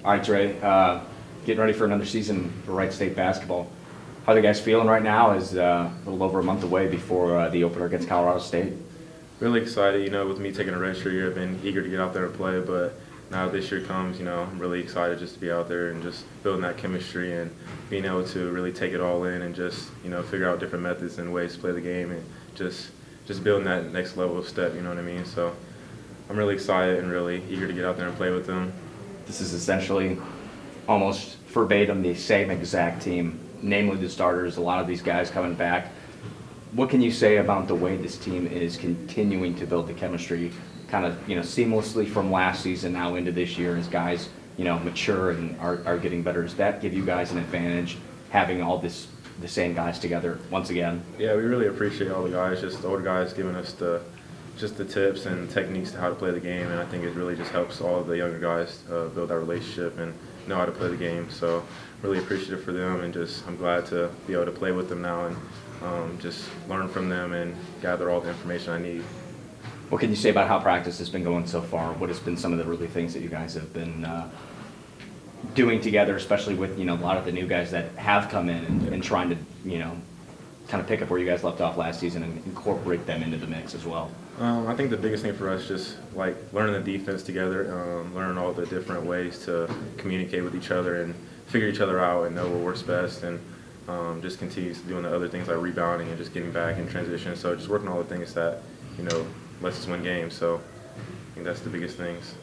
All right, Dre, getting ready for another season for Wright State basketball. How are you guys feeling right now as a little over a month away before the opener against Colorado State? Really excited, with me taking a redshirt year, I've been eager to get out there and play, but now this year comes, I'm really excited just to be out there and just building that chemistry and being able to really take it all in and just, figure out different methods and ways to play the game and just building that next level of step, you know what I mean? So I'm really excited and really eager to get out there and play with them. This is essentially almost verbatim the same exact team, namely the starters, a lot of these guys coming back. What can you say about the way this team is continuing to build the chemistry kind of, seamlessly from last season now into this year as guys, mature and are getting better? Does that give you guys an advantage having all the same guys together once again? Yeah, we really appreciate all the guys, just the older guys giving us the tips and techniques to how to play the game, and I think it really just helps all of the younger guys build that relationship and know how to play the game. So really appreciative for them, and I'm glad to be able to play with them now and just learn from them and gather all the information I need. What can you say about how practice has been going so far? What has been some of the really things that you guys have been doing together, especially with a lot of the new guys that have come in and trying to kind of pick up where you guys left off last season and incorporate them into the mix as well? I think the biggest thing for us just like learning the defense together, learning all the different ways to communicate with each other and figure each other out and know what works best, and just continue doing the other things like rebounding and just getting back in transition. So just working all the things that lets us win games. So I think that's the biggest things.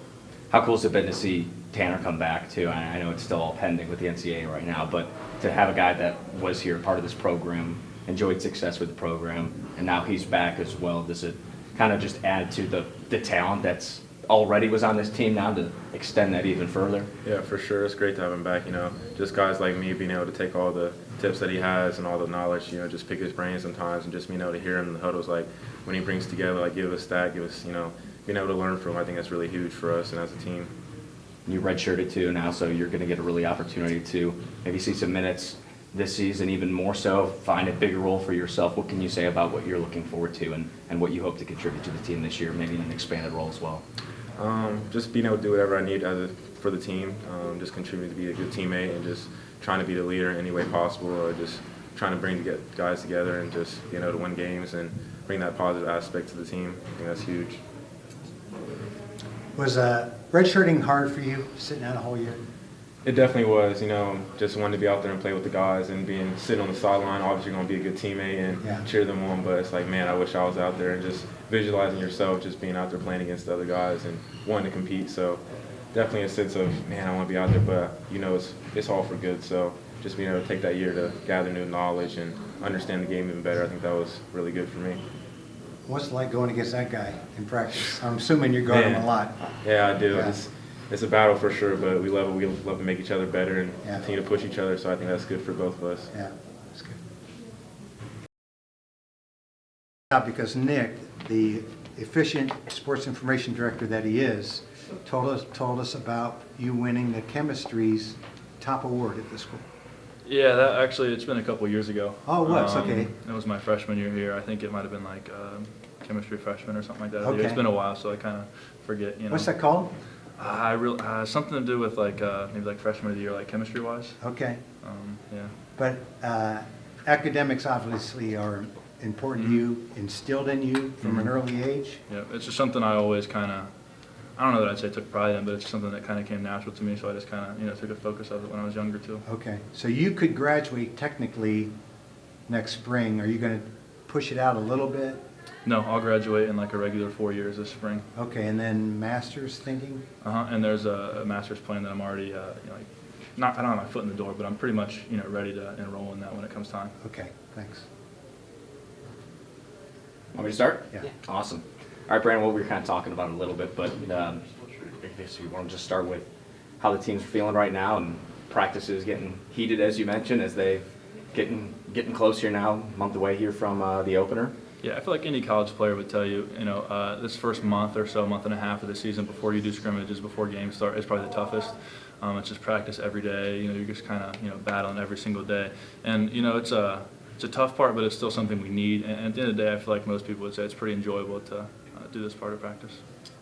How cool has it been to see Tanner come back too? I know it's still all pending with the NCAA right now, but to have a guy that was here, part of this program, enjoyed success with the program, and now he's back as well, does it kind of just add to the talent that's already was on this team now to extend that even further? Yeah, for sure. It's great to have him back. Just guys like me being able to take all the tips that he has and all the knowledge, just pick his brain sometimes and just being able to hear him in the huddles, like when he brings together, like give us that, give us, being able to learn from him. I think that's really huge for us and as a team. You redshirted too now, so you're going to get a really opportunity to maybe see some minutes this season, even more so, find a bigger role for yourself. What can you say about what you're looking forward to and what you hope to contribute to the team this year, maybe in an expanded role as well? Just being able to do whatever I need for the team, just contribute to be a good teammate and just trying to be the leader in any way possible, or just trying to bring the guys together and just being able to win games and bring that positive aspect to the team. I think that's huge. Was redshirting hard for you, sitting out a whole year? It definitely was, just wanting to be out there and play with the guys and sitting on the sideline, obviously going to be a good teammate and cheer them on, but it's like, man, I wish I was out there, and just visualizing yourself just being out there playing against the other guys and wanting to compete. So definitely a sense of, man, I want to be out there, but it's all for good. So just being able to take that year to gather new knowledge and understand the game even better, I think that was really good for me. What's it like going against that guy in practice? I'm assuming you guard him a lot. Yeah, I do. Yeah. It's a battle for sure, but we love to make each other better and continue to push each other, so I think that's good for both of us. Yeah, that's good. Because Nick, the efficient sports information director that he is, told us about you winning the chemistry's top award at the school. Yeah, that actually, it's been a couple years ago. Oh, it was, okay. It was my freshman year here. I think it might have been like chemistry freshman or something like that. Okay. It's been a while, so I kind of forget. What's that called? Something to do with like maybe like freshman of the year, like chemistry wise. Okay. Yeah. But academics obviously are important to you, instilled in you from an early age. Yeah, it's just something I always kind of, I don't know that I'd say took pride in, but it's just something that kind of came natural to me, so I just kind of, took a focus of it when I was younger too. Okay, so you could graduate technically next spring. Are you going to push it out a little bit? No, I'll graduate in like a regular 4 years this spring. Okay, and then master's thinking? And there's a master's plan that I'm already, I don't have my foot in the door, but I'm pretty much, ready to enroll in that when it comes time. Okay, thanks. Want me to start? Yeah. Awesome. All right, Brandon, what we were kind of talking about a little bit, but I guess we want to just start with how the team's feeling right now, and practice is getting heated, as you mentioned, as they getting close here now, a month away here from the opener. Yeah, I feel like any college player would tell you, this first month or so, month and a half of the season before you do scrimmages, before games start, is probably the toughest. It's just practice every day. You're just kind of, battling every single day. And, it's a tough part, but it's still something we need. And at the end of the day, I feel like most people would say it's pretty enjoyable to do this part of practice.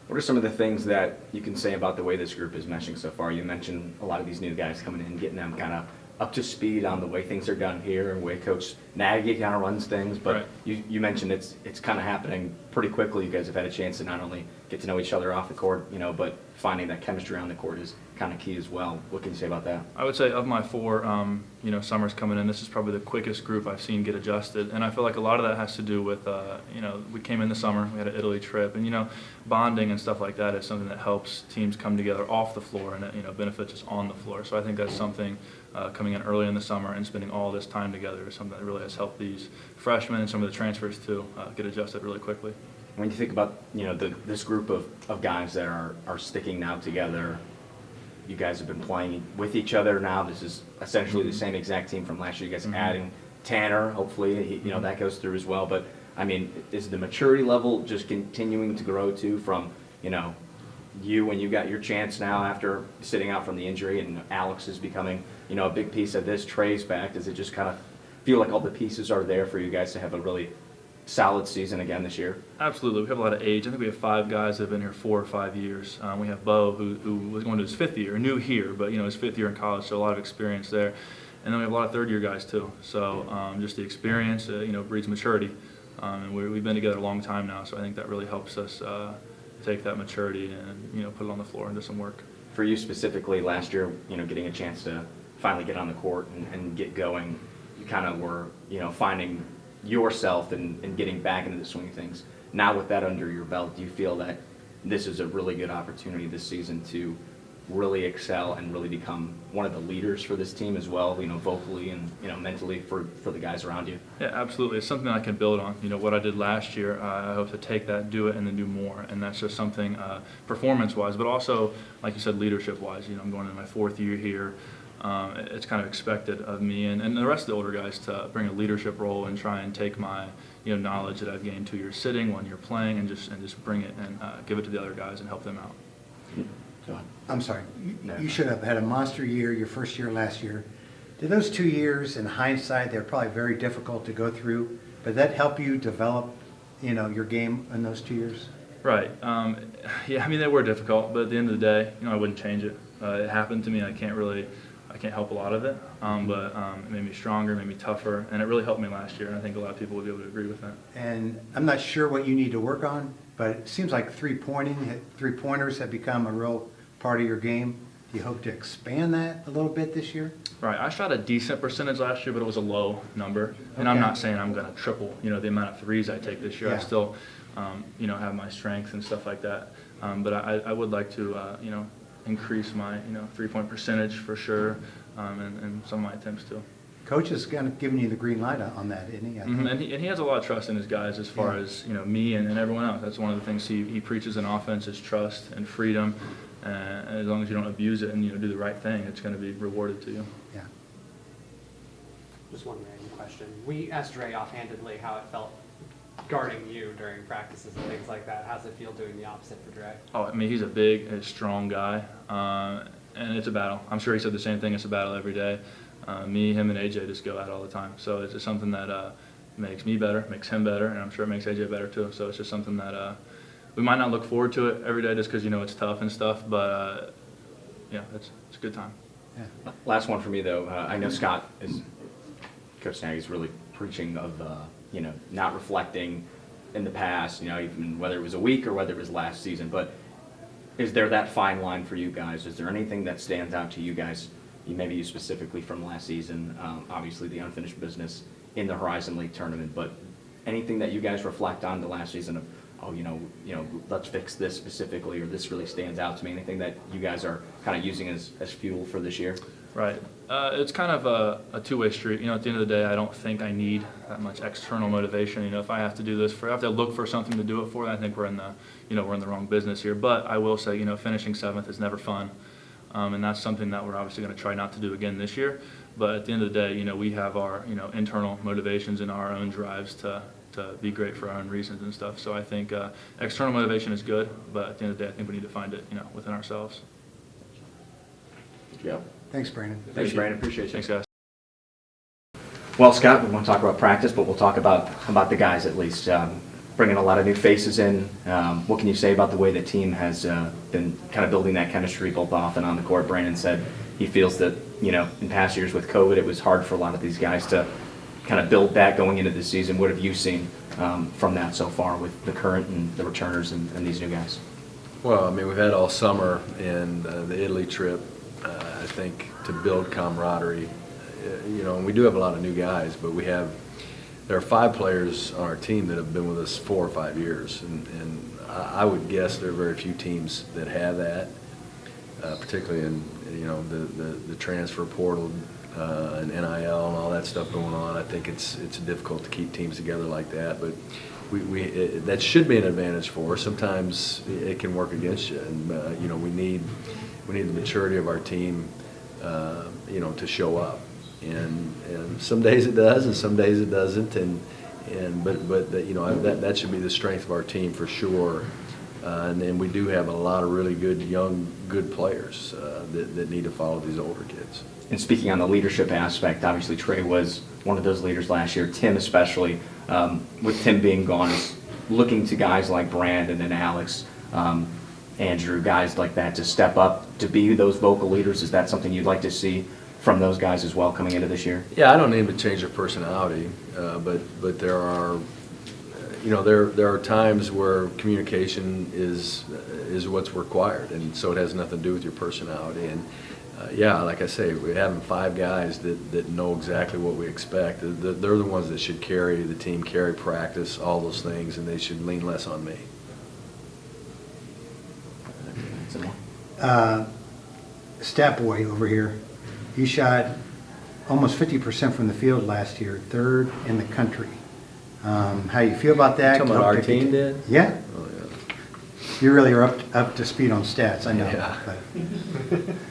What are some of the things that you can say about the way this group is meshing so far? You mentioned a lot of these new guys coming in, getting them kind of up to speed on the way things are done here and the way Coach Nagy kind of runs things. But Right. you mentioned it's kind of happening pretty quickly. You guys have had a chance to not only get to know each other off the court, but finding that chemistry on the court is kind of key as well. What can you say about that? I would say of my 4, summers coming in, this is probably the quickest group I've seen get adjusted. And I feel like a lot of that has to do with, we came in the summer, we had an Italy trip, and, bonding and stuff like that is something that helps teams come together off the floor and, it, benefits us on the floor. So I think that's something coming in early in the summer and spending all this time together is something that really has helped these freshmen and some of the transfers too get adjusted really quickly. When you think about, this group of guys that are sticking now together, you guys have been playing with each other now. This is essentially the same exact team from last year. You guys adding Tanner, hopefully, that goes through as well. But, I mean, is the maturity level just continuing to grow too from, you when you got your chance now after sitting out from the injury and Alex is becoming, a big piece of this, Trey's back? Does it just kind of feel like all the pieces are there for you guys to have a really solid season again this year? Absolutely. We have a lot of age. I think we have 5 guys that have been here 4 or 5 years. We have Bo, who was going to his 5th year, new here, but, his 5th year in college, so a lot of experience there. And then we have a lot of 3rd-year guys, too. So just the experience, breeds maturity. And we've been together a long time now, so I think that really helps us take that maturity and, put it on the floor and do some work. For you specifically, last year, getting a chance to finally get on the court and get going, you kind of were, finding yourself and getting back into the swing of things. Now with that under your belt, do you feel that this is a really good opportunity this season to really excel and really become one of the leaders for this team as well, vocally and, mentally for the guys around you? Yeah, absolutely. It's something I can build on. What I did last year, I hope to take that, do it, and then do more. And that's just something performance-wise, but also, like you said, leadership-wise. I'm going into my 4th year here. It's kind of expected of me and the rest of the older guys to bring a leadership role and try and take my knowledge that I've gained 2 years sitting, 1 year playing, and just bring it and give it to the other guys and help them out. Go ahead. I'm sorry, No. you should have had a monster year, your first year last year. Did those 2 years, in hindsight, they're probably very difficult to go through, but that help you develop, your game in those 2 years? Right. Yeah, I mean, they were difficult, but at the end of the day, I wouldn't change it. It happened to me. I can't help a lot of it, but it made me stronger, made me tougher, and it really helped me last year, and I think a lot of people would be able to agree with that. And I'm not sure what you need to work on, but it seems like three-pointers have become a real part of your game. Do you hope to expand that a little bit this year? Right. I shot a decent percentage last year, but it was a low number. And I'm Okay. not saying I'm going to triple, the amount of threes I take this year. Yeah. I still, have my strength and stuff like that. But I would like to, increase my, three-point percentage for sure, and some of my attempts too. Coach has kind of given you the green light on that, isn't he? I think. And he has a lot of trust in his guys as far Yeah. as, me and everyone else. That's one of the things he preaches in offense is trust and freedom. And as long as you don't abuse it and, do the right thing, it's going to be rewarded to you. Yeah. Just one random question. We asked Ray offhandedly how it felt guarding you during practices and things like that. How's it feel doing the opposite for Dre? Oh, I mean, he's a big, strong guy, and it's a battle. I'm sure he said the same thing. It's a battle every day. Me, him, and AJ just go at it all the time. So it's just something that makes me better, makes him better, and I'm sure it makes AJ better too. So it's just something that we might not look forward to it every day just because it's tough and stuff. But yeah, it's a good time. Yeah. Last one for me, though. I know Coach Nagy's really preaching of, not reflecting in the past, even whether it was a week or whether it was last season. But is there that fine line for you guys? Is there anything that stands out to you guys, maybe you specifically from last season, obviously the unfinished business in the Horizon League tournament, but anything that you guys reflect on the last season of, let's fix this specifically, or this really stands out to me? Anything that you guys are kind of using as fuel for this year? Right. It's kind of a two-way street. At the end of the day, I don't think I need that much external motivation. If I have to do this I have to look for something to do it for, I think we're in the wrong business here. But I will say, finishing 7th is never fun. And that's something that we're obviously going to try not to do again this year. But at the end of the day, we have our, internal motivations and our own drives to be great for our own reasons and stuff. So I think external motivation is good, but at the end of the day, I think we need to find it, within ourselves. Yeah. Thanks, Brandon. Thanks, Brandon. Appreciate you. Thanks, guys. Well, Scott, we want to talk about practice, but we'll talk about the guys at least. bringing a lot of new faces in. What can you say about the way the team has been kind of building that chemistry both off and on the court? Brandon said he feels that, in past years with COVID, it was hard for a lot of these guys to kind of build that going into the season. What have you seen from that so far with the current and the returners and these new guys? Well, I mean, we've had all summer and the Italy trip, I think, to build camaraderie. And we do have a lot of new guys, but there are 5 players on our team that have been with us 4 or 5 years, and I would guess there are very few teams that have that, particularly in the transfer portal and NIL and all that stuff going on. I think it's difficult to keep teams together like that, but that should be an advantage for us. Sometimes it can work against you, and we need the maturity of our team, to show up. And some days it does, and some days it doesn't. But that should be the strength of our team for sure. And we do have a lot of really good young players that need to follow these older kids. And speaking on the leadership aspect, obviously Trey was one of those leaders last year. Tim especially, with Tim being gone, is looking to guys like Brandon and Alex, Andrew, guys like that to step up to be those vocal leaders. Is that something you'd like to see from those guys as well coming into this year? Yeah, I don't need to change their personality, but there are, there are times where communication is what's required, and so it has nothing to do with your personality. And like I say, we're having 5 guys that know exactly what we expect. They're the ones that should carry the team, carry practice, all those things, and they should lean less on me. Stat boy over here, you shot almost 50% from the field last year, 3rd in the country. How you feel about that? Talking about our team did? Yeah. Oh, yeah. You really are up to speed on stats, I know. Yeah.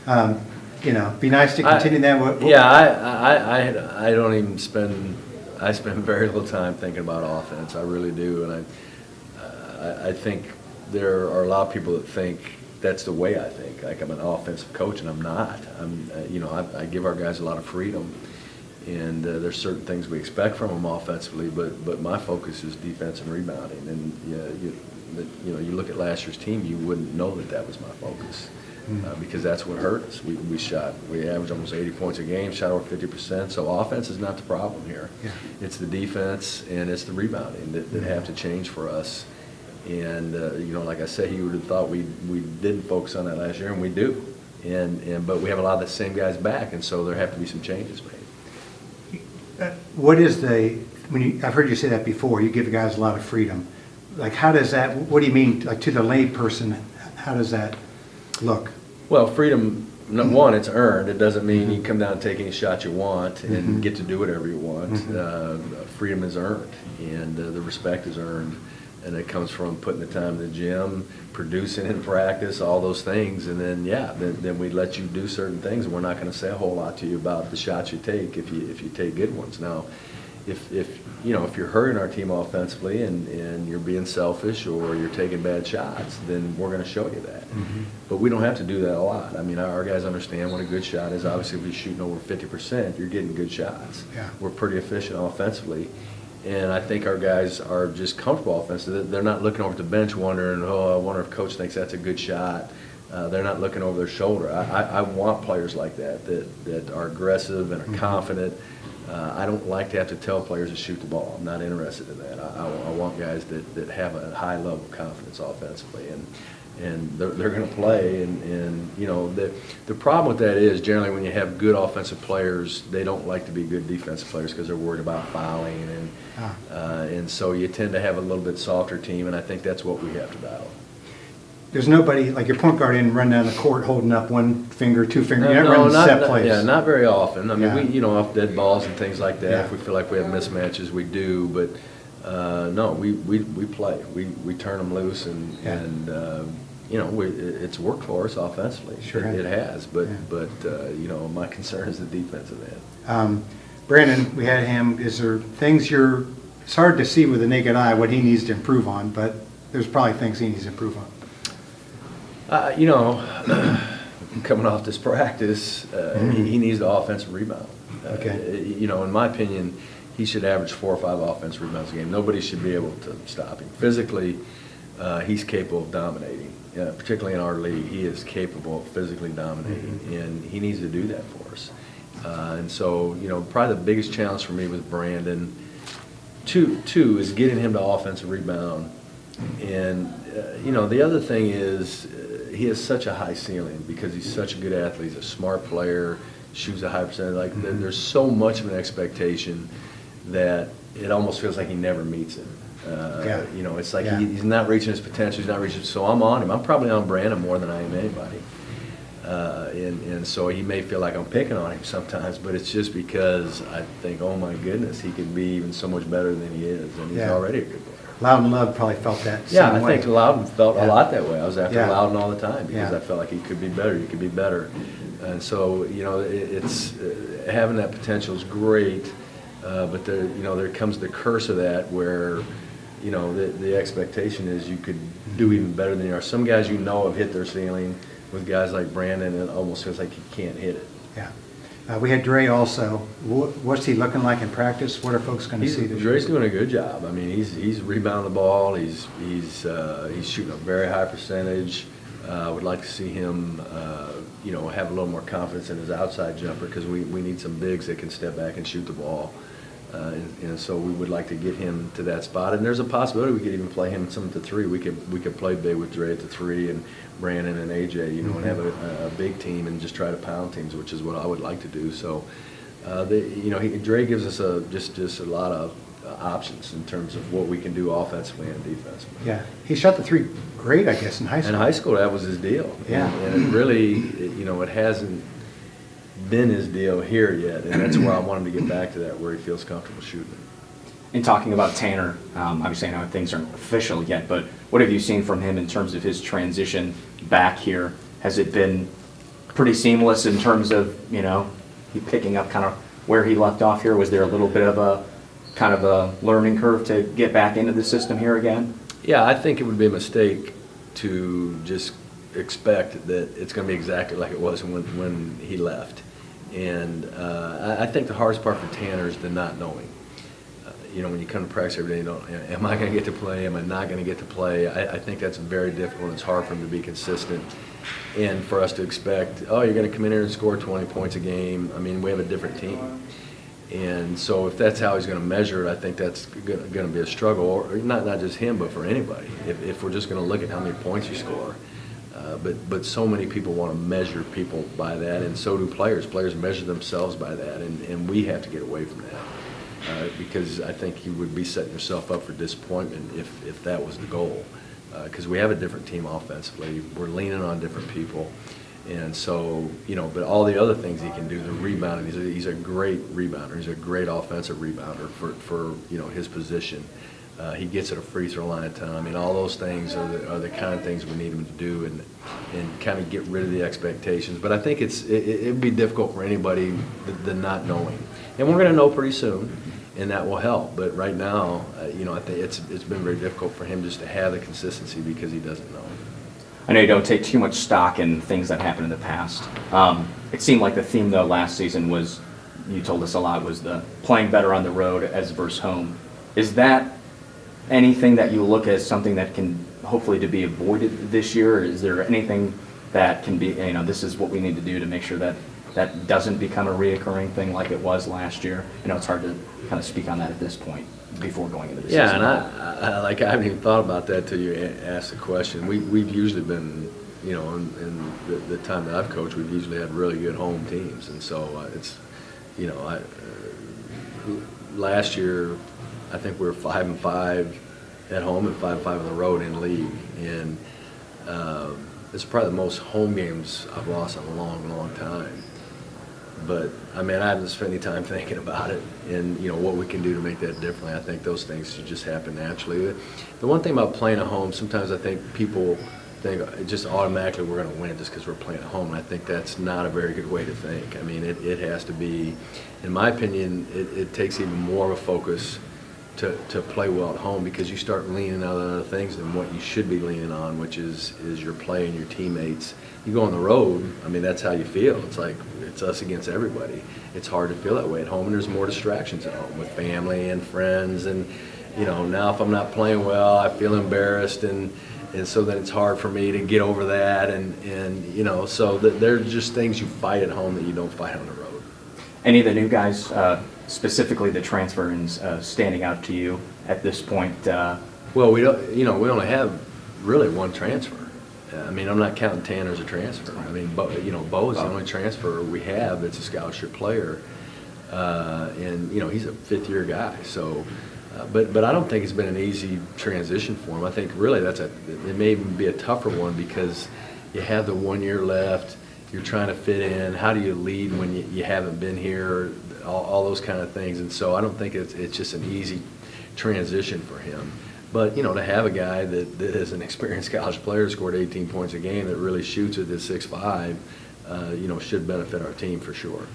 But, be nice to continue that. I don't even I spend very little time thinking about offense. I really do, and I think there are a lot of people that think that's the way I think. Like I'm an offensive coach, and I'm not. I give our guys a lot of freedom, and there's certain things we expect from them offensively, but my focus is defense and rebounding. And you look at last year's team, you wouldn't know that was my focus. Because that's what hurt us. We averaged almost 80 points a game, shot over 50%. So offense is not the problem here. Yeah. It's the defense and it's the rebounding that have to change for us. And like I said, you would have thought we didn't focus on that last year, and we do. But we have a lot of the same guys back, and so there have to be some changes made. What is I've heard you say that before, you give the guys a lot of freedom. Like how does that, what do you mean, like to the lay person, how does that look? Well, freedom, number one, it's earned. It doesn't mean you come down and take any shot you want and get to do whatever you want. Freedom is earned, and the respect is earned. And it comes from putting the time in the gym, producing in practice, all those things. And then we let you do certain things. And we're not going to say a whole lot to you about the shots you take if you take good ones. Now, if you're hurting our team offensively and you're being selfish or you're taking bad shots, then we're going to show you that. But we don't have to do that a lot. I mean, our guys understand what a good shot is. Obviously, if you're shooting over 50%, you're getting good shots. Yeah. We're pretty efficient offensively. And I think our guys are just comfortable offensively. They're not looking over at the bench wondering, I wonder if coach thinks that's a good shot. They're not looking over their shoulder. I want players like that are aggressive and are confident. I don't like to have to tell players to shoot the ball. I'm not interested in that. I want guys that have a high level of confidence offensively, and they're going to play. And the problem with that is generally when you have good offensive players, they don't like to be good defensive players because they're worried about fouling, and so you tend to have a little bit softer team, and I think that's what we have to battle. There's nobody, like your point guard didn't run down the court holding up one finger, two fingers. You're not running set plays. Yeah, not very often. I mean, Yeah. we, off dead balls and things like that, Yeah. if we feel like we have mismatches, we do. But no, we play. We turn them loose, and it's worked for us offensively. Sure It has. But Yeah. my concern is the defense of that. Brandon, we had him. Is there things it's hard to see with the naked eye what he needs to improve on, but there's probably things he needs to improve on. Coming off this practice, he needs the offensive rebound. Okay. In my opinion, he should average 4 or 5 offensive rebounds a game. Nobody should be able to stop him. Physically, he's capable of dominating. Particularly in our league, he is capable of physically dominating, and he needs to do that for us. And so, probably the biggest challenge for me with Brandon, two is getting him to offensive rebound. And, the other thing is he has such a high ceiling because he's such a good athlete. He's a smart player, shoots a high percentage. Like, there's so much of an expectation that it almost feels like he never meets it. It's like he's not reaching his potential. He's not reaching. So I'm on him. I'm probably on Brandon more than I am anybody. And so he may feel like I'm picking on him sometimes, but it's just because I think, oh my goodness, he can be even so much better than he is, and he's already a good player. Loudon Love probably felt that Yeah, same I way. think Loudon felt a lot that way. I was after Yeah. Loudon all the time because Yeah. I felt like he could be better. He could be better, and so it's having that potential is great, but there comes the curse of that where the expectation is you could do even better than you are. Some guys have hit their ceiling. With guys like Brandon, it almost feels like he can't hit it. Yeah. We had Dre also. What's he looking like in practice? What are folks going to see this year? Dre's doing a good job. I mean, he's rebounding the ball. He's shooting a very high percentage. I would like to see him, have a little more confidence in his outside jumper because we need some bigs that can step back and shoot the ball. And so we would like to get him to that spot. And there's a possibility we could even play him some at the 3. We could play big with Dre at the 3 and Brandon and AJ, and have a big team and just try to pound teams, which is what I would like to do. So, Dre gives us just a lot of options in terms of what we can do offensively and defensively. Yeah. He shot the 3 great, I guess, in high school. In high school, that was his deal. Yeah. And it really, it hasn't been his deal here yet, and that's where I want him to get back to that, where he feels comfortable shooting. In talking about Tanner, obviously I know things aren't official yet, but what have you seen from him in terms of his transition back here? Has it been pretty seamless in terms of, he picking up kind of where he left off here? Was there a little bit of a kind of a learning curve to get back into the system here again? Yeah, I think it would be a mistake to just expect that it's going to be exactly like it was when he left. And I think the hardest part for Tanner is the not knowing. When you come to practice every day, am I going to get to play? Am I not going to get to play? I think that's very difficult. It's hard for him to be consistent. And for us to expect, oh, you're going to come in here and score 20 points a game. I mean, we have a different team. And so if that's how he's going to measure it, I think that's going to be a struggle, or not just him, but for anybody, if we're just going to look at how many points you score. But so many people want to measure people by that, and so do players. Players measure themselves by that, and we have to get away from that. Because I think you would be setting yourself up for disappointment if that was the goal. Because we have a different team offensively. We're leaning on different people. And so, but all the other things he can do, the rebounding, he's a great rebounder. He's a great offensive rebounder for his position. He gets at a free throw line a ton. I mean, all those things are the kind of things we need him to do and kind of get rid of the expectations. But I think it'd be difficult for anybody, the not knowing. And we're going to know pretty soon, and that will help. But right now, I think it's been very difficult for him just to have the consistency because he doesn't know. I know you don't take too much stock in things that happened in the past. It seemed like the theme, though, last season was, you told us a lot, was the playing better on the road as versus home. Is that anything that you look as something that can hopefully to be avoided this year? Or is there anything that can be, this is what we need to do to make sure that that doesn't become a reoccurring thing like it was last year? It's hard to kind of speak on that at this point before going into the season. Yeah, and I haven't even thought about that till you asked the question. We've usually been, in the time that I've coached, we've usually had really good home teams, and so it's, last year I think we were 5-5 at home and 5-5 on the road in league, and it's probably the most home games I've lost in a long, long time. But, I haven't spent any time thinking about it and, what we can do to make that differently. I think those things should just happen naturally. The one thing about playing at home, sometimes I think people think just automatically we're going to win just because we're playing at home, and I think that's not a very good way to think. It has to be, in my opinion, it takes even more of a focus to play well at home, because you start leaning on other things than what you should be leaning on, which is your play and your teammates. You go on the road, I mean, that's how you feel. It's like it's us against everybody. It's hard to feel that way at home, and there's more distractions at home with family and friends. And now if I'm not playing well, I feel embarrassed, and so then it's hard for me to get over that. And so there are just things you fight at home that you don't fight on the road. Any of the new guys, specifically the transfer-ins, standing out to you at this point? Well, we only have really one transfer. I mean, I'm not counting Tanner as a transfer. I mean, Bo is the only transfer we have that's a scholarship player, and he's a fifth-year guy. So, but I don't think it's been an easy transition for him. I think really it may even be a tougher one, because you have the 1 year left. You're trying to fit in. How do you lead when you haven't been here? All those kind of things. And so I don't think it's just an easy transition for him. But, to have a guy that is an experienced college player, scored 18 points a game, that really shoots at this 6'5", should benefit our team for sure.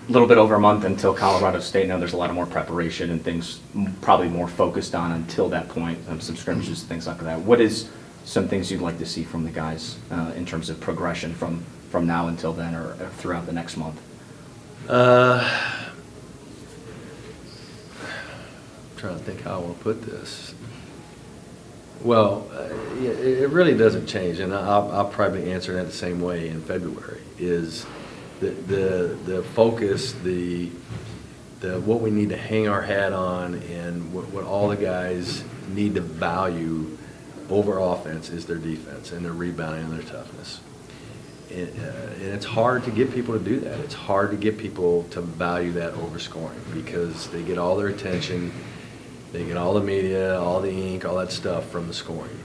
A little bit over a month until Colorado State. Now there's a lot of more preparation and things probably more focused on until that point, some scrimmages, things like that. What is some things you'd like to see from the guys in terms of progression from now until then, or throughout the next month? Trying to think how I want to put this. Well, it really doesn't change, and I'll probably answer that the same way in February. Is the focus, the what we need to hang our hat on, and what all the guys need to value over offense is their defense and their rebounding and their toughness. And it's hard to get people to do that. It's hard to get people to value that over scoring, because they get all their attention, they get all the media, all the ink, all that stuff from the scoring.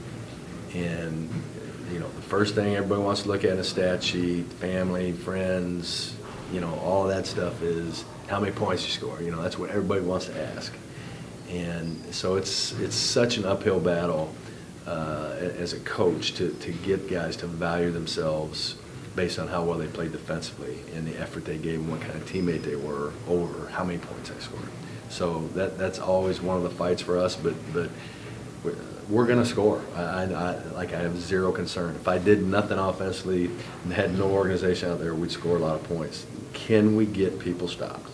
And, the first thing everybody wants to look at in a stat sheet, family, friends, all of that stuff is how many points you score. That's what everybody wants to ask. And so it's such an uphill battle as a coach to get guys to value themselves based on how well they played defensively and the effort they gave and what kind of teammate they were over how many points they scored. So that's always one of the fights for us, but we're going to score. I have zero concern. If I did nothing offensively and had no organization out there, we'd score a lot of points. Can we get people stopped?